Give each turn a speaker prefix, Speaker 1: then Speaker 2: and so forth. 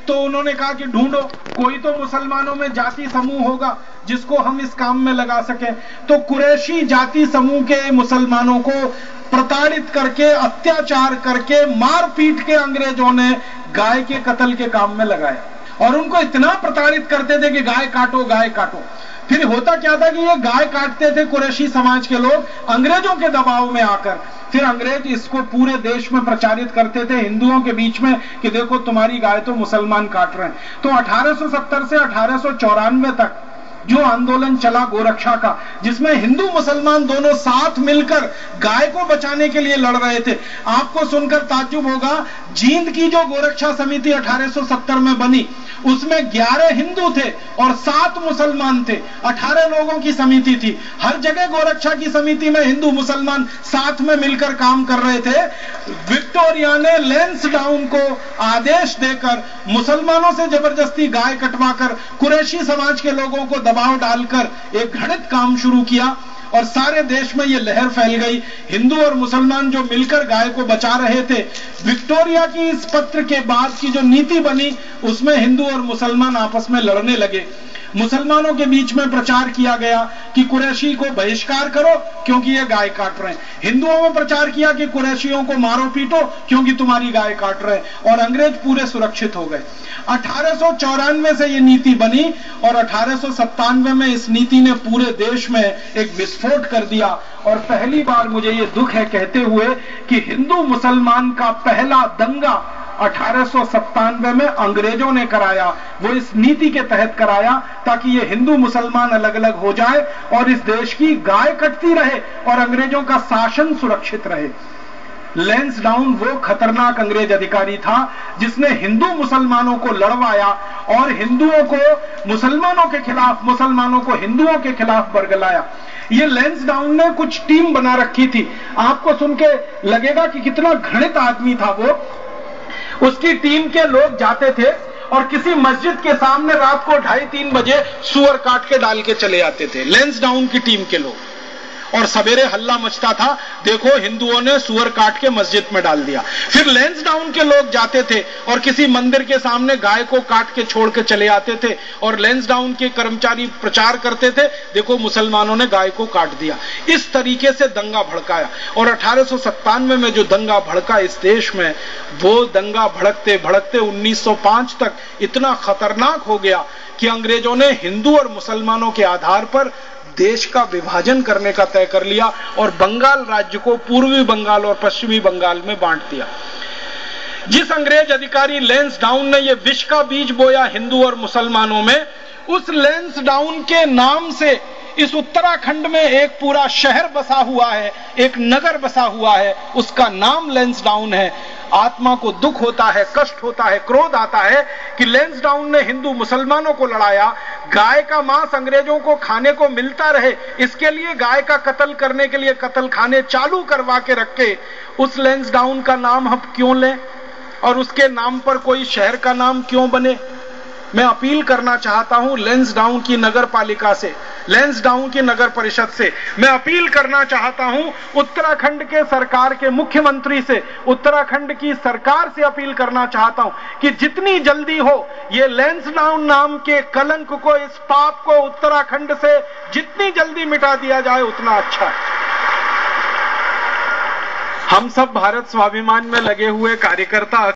Speaker 1: तो उन्होंने कहा कि ढूंढो कोई तो मुसलमानों में जाति समूह होगा जिसको हम इस काम में लगा सकें। तो कुरैशी जाति समूह के मुसलमानों को प्रताड़ित करके, अत्याचार करके, मार पीट के अंग्रेजों ने गाय के कत्ल के काम में लगाया। और उनको इतना प्रताड़ित करते थे कि गाय काटो, गाय काटो। फिर होता क्या था कि ये गाय काटते थे कुरैशी समाज के लोग अंग्रेजों के दबाव में आकर। फिर अंग्रेज इसको पूरे देश में प्रचारित करते थे हिंदुओं के बीच में कि देखो तुम्हारी गाय तो मुसलमान काट रहे हैं। तो 1870 से 1894 तक जो आंदोलन चला गोरक्षा का, जिसमें हिंदू मुसलमान दोनों साथ मिलकर गाय को बचाने के लिए लड़ रहे थे। आपको सुनकर ताज्जुब होगा, जींद की जो गोरक्षा समिति 1870 में बनी उसमें 11 हिंदू थे और 7 मुसलमान थे। 18 लोगों की समिति थी। हर जगह गोरक्षा की समिति में हिंदू मुसलमान साथ में मिलकर काम कर रहे थे। विक्टोरिया ने लैंसडाउन को आदेश देकर मुसलमानों से जबरदस्ती गाय कटवाकर कुरैशी समाज के लोगों को दबाव डालकर एक घृणित काम शुरू किया और सारे देश में यह लहर फैल गई। हिंदू और मुसलमान जो मिलकर गाय को बचा रहे थे। विक्टोरिया की इस पत्र के बाद की जो नीति बनी उसमें हिंदू और मुसलमान आपस में लड़ने लगे। मुसलमानों के बीच में प्रचार किया गया कि कुरैशी को बहिष्कार करो क्योंकि ये गाय काट रहे हैं। हिंदुओं में प्रचार किया कि कुरैशियों को मारो पीटो क्योंकि तुम्हारी गाय काट रहे हैं। और अंग्रेज पूरे सुरक्षित हो गए। 1894 से ये नीति बनी और 1897 में इस नीति ने पूरे देश में एक विस्फोट कर दिया। और पहली बार मुझे ये दुख है कहते हुए कि हिंदू मुसलमान का पहला दंगा 1897 में अंग्रेजों ने कराया। वो इस नीति के तहत कराया ताकि ये हिंदू मुसलमान अलग अलग हो जाए और इस देश की गाय कटती रहे और अंग्रेजों का शासन सुरक्षित रहे। लैंसडाउन वो खतरनाक अंग्रेज अधिकारी था जिसने हिंदू मुसलमानों को लड़वाया और हिंदुओं को मुसलमानों के खिलाफ, मुसलमानों को हिंदुओं के खिलाफ बरगलाया। ये लैंसडाउन ने कुछ टीम बना रखी थी। आपको सुन के लगेगा कि कितना घृणित आदमी था वो। उसकी टीम के लोग जाते थे और किसी मस्जिद के सामने रात को 2:30-3 बजे सुअर काट के डाल के चले आते थे लैंसडाउन की टीम के लोग। और सवेरे हल्ला मचता था, देखो हिंदुओं ने सुअर काट के मस्जिद में डाल दिया। फिर लैंसडाउन के लोग जाते थे और किसी मंदिर के सामने गाय को काट के छोड़ के चले आते थे और लैंसडाउन के कर्मचारी प्रचार करते थे, देखो मुसलमानों ने गाय को काट दिया। इस तरीके से दंगा भड़काया। और 1897 में जो दंगा भड़का इस देश में, वो दंगा भड़कते भड़कते 1905 तक इतना खतरनाक हो गया कि अंग्रेजों ने हिंदू और मुसलमानों के आधार पर देश का विभाजन करने का तय कर लिया और बंगाल राज्य को पूर्वी बंगाल और पश्चिमी बंगाल में बांट दिया। जिस अंग्रेज अधिकारी लैंसडाउन ने यह विष का बीज बोया हिंदू और मुसलमानों में, उस लैंसडाउन के नाम से इस उत्तराखंड में एक पूरा शहर बसा हुआ है, एक नगर बसा हुआ है, उसका नाम लैंसडाउन है। आत्मा को दुख होता है, कष्ट होता है, क्रोध आता है कि लैंसडाउन ने हिंदू मुसलमानों को लड़ाया। गाय का मांस अंग्रेजों को खाने को मिलता रहे, इसके लिए गाय का कत्ल करने के लिए कत्ल खाने चालू करवा के रखे। उस लैंसडाउन का नाम हम क्यों लें और उसके नाम पर कोई शहर का नाम क्यों बने? मैं अपील करना चाहता हूं लैंसडाउन की नगर पालिका से, लैंसडाउन की नगर परिषद से। मैं अपील करना चाहता हूं उत्तराखंड के सरकार के मुख्यमंत्री से, उत्तराखंड की सरकार से अपील करना चाहता हूं कि जितनी जल्दी हो ये लैंसडाउन नाम के कलंक को, इस पाप को उत्तराखंड से जितनी जल्दी मिटा दिया जाए उतना अच्छा है। हम सब भारत स्वाभिमान में लगे हुए कार्यकर्ता